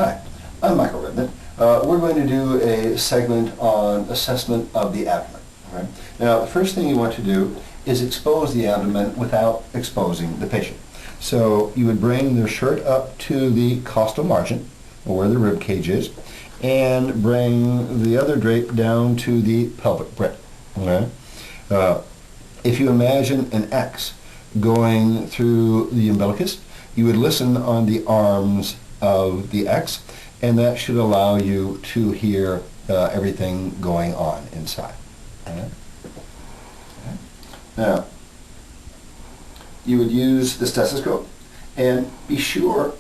Hi, I'm Michael Redmond. We're going to do a segment on assessment of the abdomen. Right? Now, the first thing you want to do is expose the abdomen without exposing the patient. So you would bring their shirt up to the costal margin, or where the rib cage is, and bring the other drape down to the pelvic bridge. Okay? If you imagine an X going through the umbilicus, you would listen on the arms of the X, and that should allow you to hear everything going on inside. Okay? Okay. Now, you would use the stethoscope, and be sure,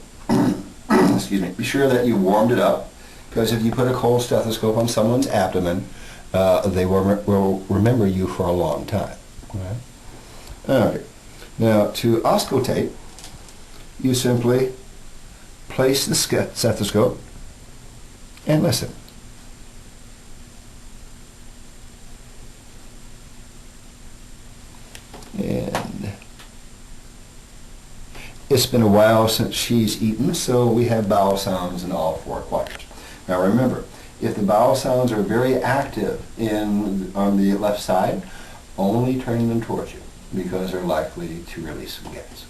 excuse me, be sure that you warmed it up, because if you put a cold stethoscope on someone's abdomen, they will remember you for a long time. Okay? All right. Now, to auscultate, you simply place the stethoscope and listen. And it's been a while since she's eaten, so we have bowel sounds in all four quadrants. Now remember, if the bowel sounds are very active on the left side, only turn them towards you, because they're likely to release some gas.